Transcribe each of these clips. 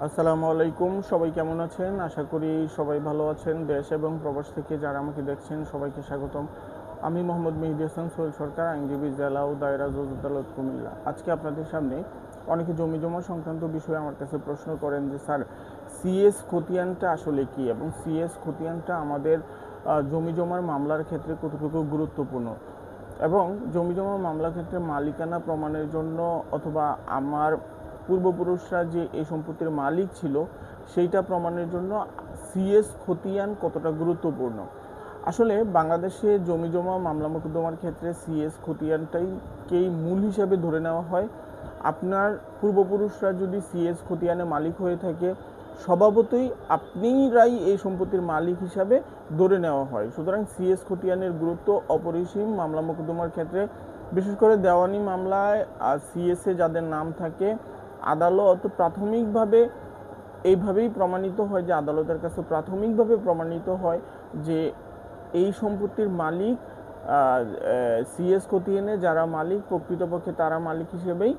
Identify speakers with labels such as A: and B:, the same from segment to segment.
A: আসসালামু আলাইকুম, সবাই কেমন আছেন? আশা করি সবাই ভালো আছেন। দেশ এবং প্রবাস থেকে যারা আমাকে দেখছেন সবাইকে স্বাগতম। আমি মোহাম্মদ মেহেদী হাসান সোহেল সরকার, আইনজীবী, জেলা ও দায়রা জজ আদালত কুমিল্লা। আজকে আপনাদের সামনে অনেকে জমি জমা সংক্রান্ত বিষয়ে আমার কাছে প্রশ্ন করেন যে স্যার, সিএস খতিয়ানটা আসলে কি এবং সিএস খতিয়ানটা আমাদের জমি জমার মামলার ক্ষেত্রে কতটুকু গুরুত্বপূর্ণ, এবং জমি জমা মামলার ক্ষেত্রে মালিকানা প্রমাণের জন্য অথবা আমার পূর্বপুরুষরা যে এই সম্পত্তির মালিক ছিল সেইটা প্রমাণের জন্য সিএস খতিয়ান কতটা গুরুত্বপূর্ণ। আসলে বাংলাদেশে জমি জমা মামলা মোকদ্দমার ক্ষেত্রে সিএস খতিয়ানটাকেই মূল হিসাবে ধরে নেওয়া হয়। আপনার পূর্বপুরুষরা যদি সিএস খতিয়ানের মালিক হয়ে থাকে, স্বভাবতই আপনিরাই এই সম্পত্তির মালিক হিসাবে ধরে নেওয়া হয়। সুতরাং সিএস খতিয়ানের গুরুত্ব অপরিসীম মামলা মোকদ্দমার ক্ষেত্রে। বিশেষ করে দেওয়ানি মামলায় সিএসে যাদের নাম থাকে, আদালত প্রাথমিকভাবে এইভাবেই প্রমাণিত হয় যে আদালতের কাছে প্রাথমিকভাবে প্রমাণিত হয় যে এই সম্পত্তির মালিক সিএস খতিয়ানে যারা মালিক, প্রকৃতপক্ষে তারা মালিক হিসেবেই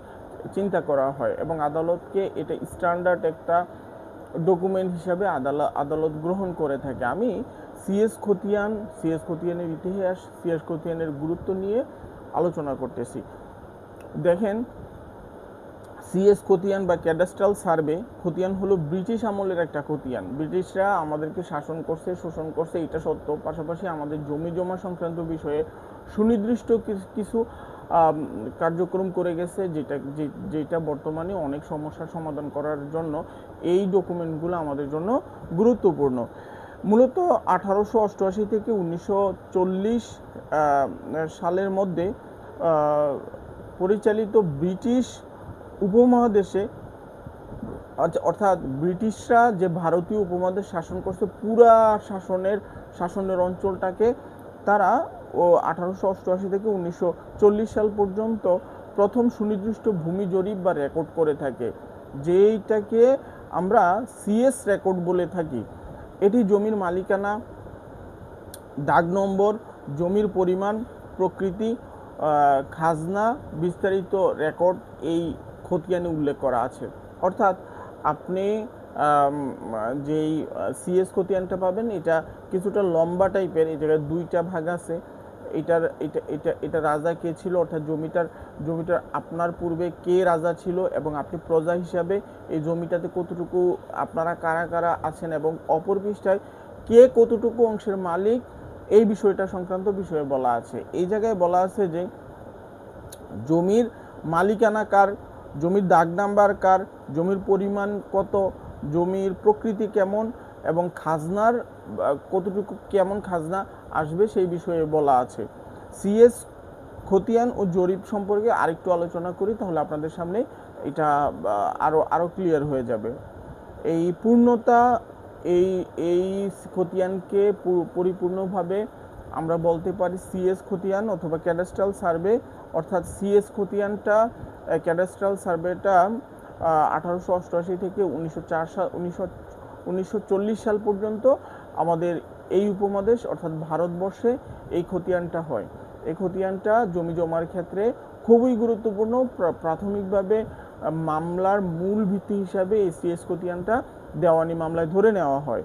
A: চিন্তা করা হয় এবং আদালতকে এটা স্ট্যান্ডার্ড একটা ডকুমেন্ট হিসাবে আদালত গ্রহণ করে থাকে। আমি সিএস খতিয়ানের ইতিহাস, সিএস খতিয়ানের গুরুত্ব নিয়ে আলোচনা করতেছি। দেখেন, সিএস খতিয়ান বা ক্যাডাস্ট্রাল সার্ভে খতিয়ান হলো ব্রিটিশ আমলের একটা খতিয়ান। ব্রিটিশরা আমাদেরকে শাসন করছে, শোষণ করছে, এটা সত্য। পাশাপাশি আমাদের জমি জমা সংক্রান্ত বিষয়ে সুনির্দিষ্ট কিছু কার্যক্রম করে গেছে, যেটা বর্তমানে অনেক সমস্যার সমাধান করার জন্য এই ডকুমেন্টগুলো আমাদের জন্য গুরুত্বপূর্ণ। মূলত 1888 থেকে 1940 সালের মধ্যে পরিচালিত ব্রিটিশ উপমহাদেশে, অর্থাৎ ব্রিটিশরা যে ভারতীয় উপমহাদেশ শাসন করছে, পুরা শাসনের অঞ্চলটাকে তারা 1888 থেকে 1940 সাল পর্যন্ত প্রথম সুনির্দিষ্ট ভূমি জরিপ বা রেকর্ড করে থাকে, যেইটাকে আমরা সিএস রেকর্ড বলে থাকি। এটি জমির মালিকানা, দাগ নম্বর, জমির পরিমাণ, প্রকৃতি, খাজনা বিস্তারিত রেকর্ড এই খতিয়ানে উল্লেখ করা আছে। অর্থাৎ আপনি যেই সিএস খতিয়ানটা পাবেন, এটা কিছুটা লম্বা টাইপের। এই জায়গায় দুইটা ভাগ আছে। এটা রাজা কে ছিল, অর্থাৎ জমিটার আপনার পূর্বে কে রাজা ছিল এবং আপনি প্রজা হিসাবে এই জমিটাতে কতটুকু আপনারা কারা কারা আছেন, এবং অপর পৃষ্ঠায় কে কতটুকু অংশের মালিক, এই বিষয়টা সংক্রান্ত বিষয়ে বলা আছে। এই জায়গায় বলা আছে যে জমির মালিকানা কার, জমির দাগ নাম্বার কার, জমির পরিমাণ কত, জমির প্রকৃতি কেমন এবং খাজনার কতটুকু কেমন খাজনা আসবে সেই বিষয়ে বলা আছে। সিএস খতিয়ান ও জরিপ সম্পর্কে আরেকটু আলোচনা করি, তাহলে আপনাদের সামনে এটা আরো ক্লিয়ার হয়ে যাবে। এই পূর্ণতা, এই খতিয়ানকে পরিপূর্ণভাবে আমরা বলতে পারি সিএস খতিয়ান অথবা ক্যাডাস্ট্রাল সার্ভে। অর্থাৎ সিএস খতিয়ানটা, ক্যাডাস্ট্রাল সার্ভেটা 1888 থেকে 1940 সাল পর্যন্ত আমাদের এই উপমহাদেশ অর্থাৎ ভারতবর্ষে এই খতিয়ানটা হয়। এই খতিয়ানটা জমি জমার ক্ষেত্রে খুবই গুরুত্বপূর্ণ। প্রাথমিকভাবে মামলার মূল ভিত্তি হিসাবে এই সিএস খতিয়ানটা দেওয়ানি মামলায় ধরে নেওয়া হয়।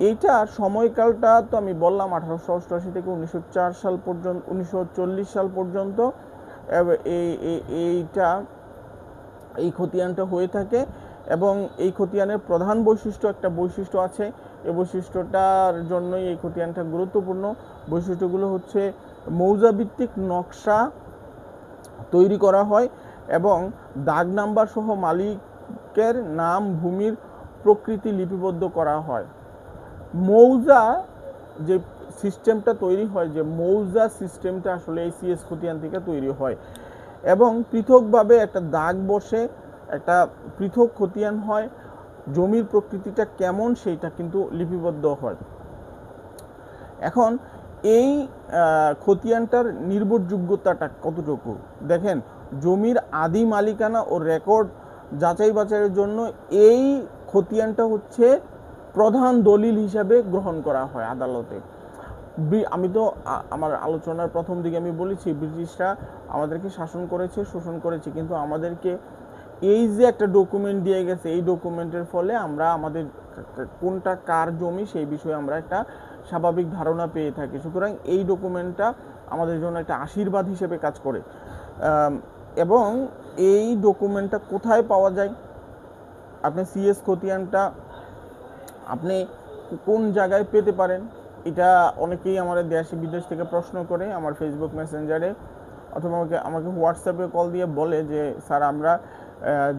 A: এইটার সময়কালটা তো আমি বললাম 1888 থেকে 1940 সাল পর্যন্ত এই খতিয়ানটা হয়ে থাকে। এবং এই খতিয়ানের প্রধান একটা বৈশিষ্ট্য আছে। এই বৈশিষ্ট্যটার জন্যই এই খতিয়ানটা গুরুত্বপূর্ণ। বৈশিষ্ট্যগুলো হচ্ছে মৌজা ভিত্তিক নকশা তৈরি করা হয় এবং দাগ নাম্বার সহ মালিকের নাম, ভূমির প্রকৃতি লিপিবদ্ধ করা হয়। মৌজা যে সিস্টেমটা তৈরি হয়, যে মৌজা সিস্টেমটা আসলে এই সিএস খতিয়ান থেকে তৈরি হয় এবং পৃথকভাবে একটা দাগ বসে, একটা পৃথক খতিয়ান হয়। জমির প্রকৃতিটা কেমন সেইটা কিন্তু লিপিবদ্ধ হয়। এখন এই খতিয়ানটার নির্ভরযোগ্যতাটা কতটুকু দেখেন, জমির আদি মালিকানা ও রেকর্ড যাচাই বাছাইয়ের জন্য এই খতিয়ানটা হচ্ছে প্রধান দলিল হিসাবে গ্রহণ করা হয় আদালতে। আমি তো আমার আলোচনার প্রথম দিকে আমি বলেছি ব্রিটিশরা আমাদেরকে শাসন করেছে, শোষণ করেছে, কিন্তু আমাদেরকে এই যে একটা ডকুমেন্ট দিয়ে গেছে, এই ডকুমেন্টের ফলে আমরা আমাদের কোনটা কার জমি সেই বিষয়ে আমরা একটা স্বাভাবিক ধারণা পেয়ে থাকি। সুতরাং এই ডকুমেন্টটা আমাদের জন্য একটা আশীর্বাদ হিসেবে কাজ করে। এবং এই ডকুমেন্টটা কোথায় পাওয়া যায়? আপনি সিএস খতিয়ানটা আপনি কোন জায়গায় পেতে পারেন? এটা অনেকেই আমাদের দেশে বিদেশ থেকে প্রশ্ন করে আমার ফেসবুক মেসেঞ্জারে অথবা আমাকে হোয়াটসঅ্যাপে কল দিয়ে বলে যে স্যার আমরা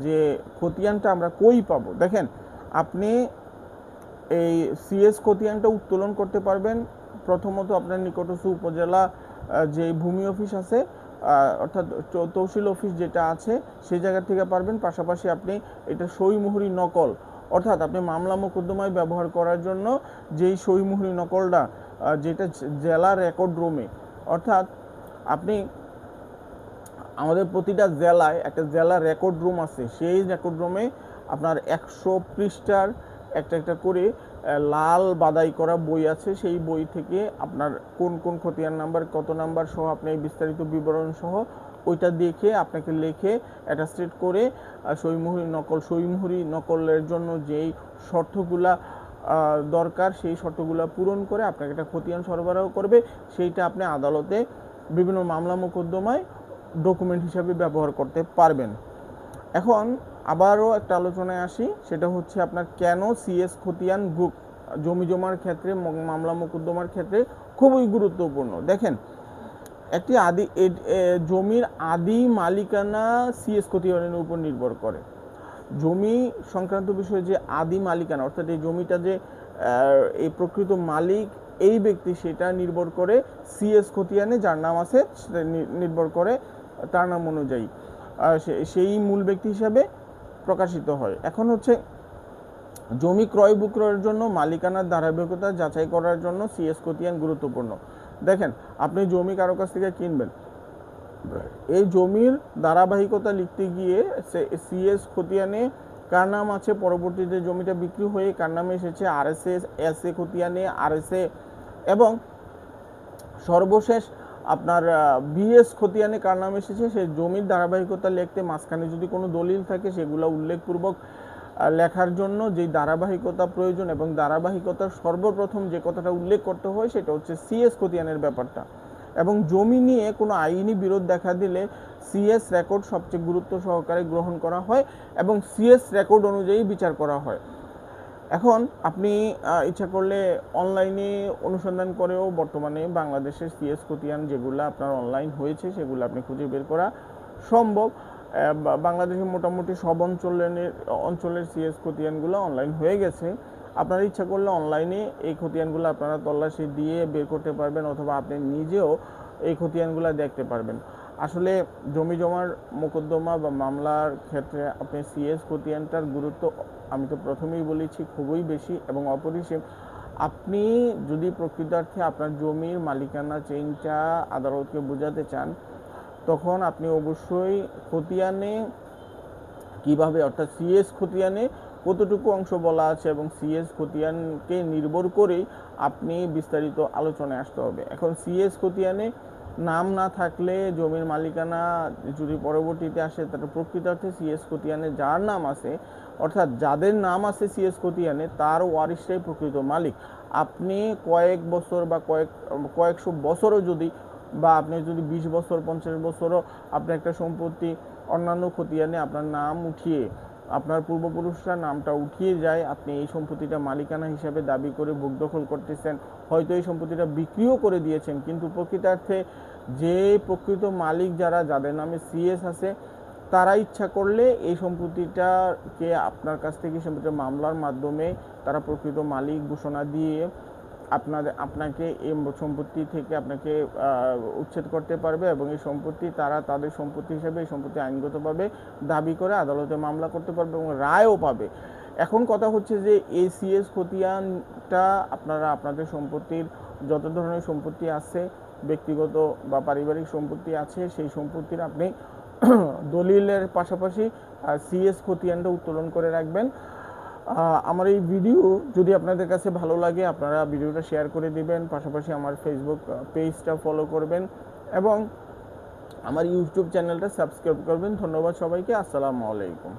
A: যে খতিয়ানটা আমরা কই পাবো। দেখেন, আপনি এই সিএস খতিয়ানটা উত্তোলন করতে পারবেন প্রথমত আপনার নিকটস্থ উপজেলা যে ভূমি অফিস আছে, অর্থাৎ তহসিল অফিস যেটা আছে সেই জায়গা থেকে পারবেন। পাশাপাশি আপনি এটা সইমুহরি নকল, অর্থাৎ আপনি মামলা মোকদ্দমায় ব্যবহার করার জন্য যেই সইমুহরি নকলটা যেটা জেলা রেকর্ড রুমে, অর্থাৎ আপনি আমাদের প্রতিটা জেলায় একটা জেলা রেকর্ড রুম আছে, সেই রেকর্ড রুমে আপনার 100 পৃষ্ঠার একটা করে লাল বাদাই করা বই আছে। সেই বই থেকে আপনার কোন কোন খতিয়ান নাম্বার কত নাম্বার সহ আপনি বিস্তারিত বিবরণ সহ ওইটা দেখে আপনাকে লিখে অ্যাটাস্টেড করে সইমুহরি নকলের জন্য যেই শর্তগুলা দরকার সেই শর্তগুলো পূরণ করে আপনাকে একটা খতিয়ান সরবরাহ করবে। সেইটা আপনি আদালতে বিভিন্ন মামলা মোকদ্দমায় ডকুমেন্ট হিসাবে ব্যবহার করতে পারবেন। এখন আবারও একটা আলোচনায় আসি, সেটা হচ্ছে আপনার কেন সিএস খতিয়ান জমি জমার ক্ষেত্রে মামলা মোকদ্দমার ক্ষেত্রে খুবই গুরুত্বপূর্ণ। দেখেন, একটি জমির আদি মালিকানা সিএস খতিয়ানের উপর নির্ভর করে। জমি সংক্রান্ত বিষয়ে যে আদি মালিকানা, অর্থাৎ এই জমিটা যে এই প্রকৃত মালিক এই ব্যক্তি, সেটা নির্ভর করে সিএস খতিয়ানে যার নাম আছে সেটা নির্ভর করে তার নাম অনুযায়ী সেই মূল ব্যক্তি হিসাবে প্রকাশিত হয়। এখন হচ্ছে জমি ক্রয় বিক্রয়ের জন্য মালিকানার ধারাবাহিকতা যাচাই করার জন্য সিএস খতিয়ান গুরুত্বপূর্ণ। দেখেন, আপনি জমি কারো কাছ থেকে কিনবেন, এই জমির ধারাবাহিকতা লিখতে গিয়ে সিএস খতিয়ানে কার নাম আছে, পরবর্তীতে জমিটা বিক্রি হয়ে কার নামে এসেছে, আরএসএ এসএ খতিয়ানে আরএসএ, এবং সর্বশেষ আপনার বিএস খতিয়ানে কার নাম এসেছে সেই জমির ধারাবাহিকতা লিখতে মাঝখানে যদি কোনো দলিল থাকে সেগুলো উল্লেখপূর্বক লেখার জন্য যেই ধারাবাহিকতা প্রয়োজন এবং ধারাবাহিকতার সর্বপ্রথম যে কথাটা উল্লেখ করতে হয় সেটা হচ্ছে সিএস খতিয়ানের ব্যাপারটা। এবং জমি নিয়ে কোনো আইনি বিরোধ দেখা দিলে সিএস রেকর্ড সবচেয়ে গুরুত্ব সহকারে গ্রহণ করা হয় এবং সিএস রেকর্ড অনুযায়ী বিচার করা হয়। এখন আপনি ইচ্ছা করলে অনলাইনে অনুসন্ধান করেও বর্তমানে বাংলাদেশের সিএস খতিয়ান যেগুলো আপনার অনলাইন হয়েছে সেগুলো আপনি খুঁজে বের করা সম্ভব। বাংলাদেশের মোটামুটি সব অঞ্চলের সিএস খতিয়ানগুলো অনলাইন হয়ে গেছে। আপনারা ইচ্ছা করলে অনলাইনে এই খতিয়ানগুলো আপনারা তল্লাশি দিয়ে বের করতে পারবেন, অথবা আপনি নিজেও এই খতিয়ানগুলো দেখতে পারবেন। আসলে জমি জমার মোকদ্দমা বা মামলার ক্ষেত্রে আপনি সিএস খতিয়ানটার গুরুত্ব আমি তো প্রথমেই বলেছি খুবই বেশি এবং অপরিসীম। আপনি যদি প্রকৃতার্থে আপনার জমির মালিকানা চেইনটা আদালতকে বোঝাতে চান, তখন আপনি অবশ্যই খতিয়ানে কিভাবে, অর্থাৎ সিএস খতিয়ানে কতটুকু অংশ বলা আছে এবং সিএস খতিয়ানকে নির্ভর করেই আপনি বিস্তারিত আলোচনায় আসতে হবে। এখন সিএস খতিয়ানে নাম না থাকলে জমির মালিকানা যদি পরবর্তীতে আসে, তার প্রকৃতার্থে সিএস খতিয়ানে যার নাম আছে, অর্থাৎ যাদের নাম আছে সিএস খতিয়ানে তার ওয়ারিশরাই প্রকৃত মালিক। আপনি কয়েক বছর বা কয়েকশো বছরও যদি, বা আপনি যদি 20 বছর 50 বছরও আপনি একটা সম্পত্তি অন্যান্য খতিয়ানে আপনার নাম উঠিয়ে, আপনার পূর্বপুরুষরা নামটা উঠিয়ে যায়, আপনি এই সম্পত্তিটা মালিকানা হিসাবে দাবি করে ভোগ দখল করতেছেন, হয়তো এই সম্পত্তিটা বিক্রিও করে দিয়েছেন, কিন্তু প্রকৃতার্থে যে প্রকৃত মালিক যাদের নামে সিএস আছে তারা ইচ্ছা করলে এই সম্পত্তিটাকে আপনার কাছ থেকে সম্পত্তি মামলার মাধ্যমে তারা প্রকৃত মালিক ঘোষণা দিয়ে আপনাকে এই সম্পত্তি থেকে আপনাকে উচ্ছেদ করতে পারবে এবং এই সম্পত্তি তারা তাদের সম্পত্তি হিসেবে এই সম্পত্তি আইনগতভাবে দাবি করে আদালতে মামলা করতে পারবে এবং রায়ও পাবে। এখন কথা হচ্ছে যে এই সিএস খতিয়ানটা আপনারা আপনাদের সম্পত্তির যত ধরনের সম্পত্তি আছে, ব্যক্তিগত বা পারিবারিক সম্পত্তি আছে, সেই সম্পত্তির আপনি দলিলের পাশাপাশি সিএস খতিয়ানটা উত্তোলন করে রাখবেন। আমার এই ভিডিও যদি আপনাদের কাছে ভালো লাগে আপনারা ভিডিওটা শেয়ার করে দিবেন, পাশাপাশি আমার ফেসবুক পেজটা ফলো করবেন এবং আমার ইউটিউব চ্যানেলটা সাবস্ক্রাইব করবেন। ধন্যবাদ সবাইকে। আসসালামু আলাইকুম।